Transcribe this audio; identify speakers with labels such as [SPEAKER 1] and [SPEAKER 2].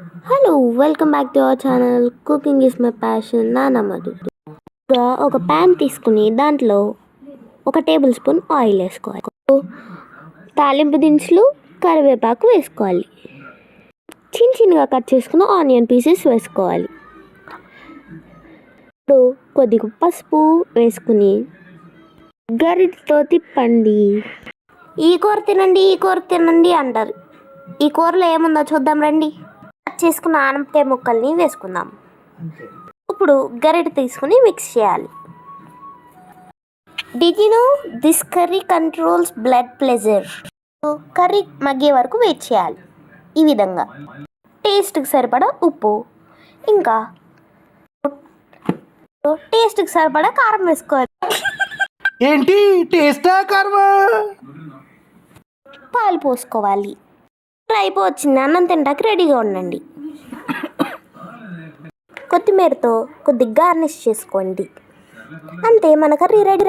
[SPEAKER 1] Hello, welcome back to our channel. Cooking is my passion. నా నమ్మదు. ఒక pan తీసుకుని దాంట్లో 1 టేబుల్ స్పూన్ ఆయిల్ వేసుకోవాలి. తాలింపు దినుసులు, కరివేపాకు వేసుకోవాలి. చిన్నగా కట్ చేసుకున్న ఆనియన్ పీసెస్ వేసుకోవాలి. ఇప్పుడు కొద్దిగా పసుపు వేసుకుని గరిటతో తిప్పండి. ఈ కూర తినండి అంటారు. ఈ కూరలో ఏముందో చూద్దాం రండి. కట్ చేసుకున్న ఆనపకాయ ముక్కల్ని వేసుకుందాం. ఇప్పుడు గరిట తీసుకుని మిక్స్ చేయాలి. Did you know this curry controls blood pressure? Curry మగ్గే వరకు వెయిట్ చేయాలి. ఈ విధంగా టేస్ట్కి సరిపడా ఉప్పు, ఇంకా టేస్ట్కి సరిపడా కారం వేసుకోవాలి.
[SPEAKER 2] ఏంటి టేస్టా కారమా?
[SPEAKER 1] పాలు పోసుకోవాలి. అయిపోవచ్చింది. అన్నం తింటాక రెడీగా ఉండండి. కొత్తిమీరతో కొద్దిగా గార్నిష్ చేసుకోండి. అంతే, మన కర్రీ రెడీ.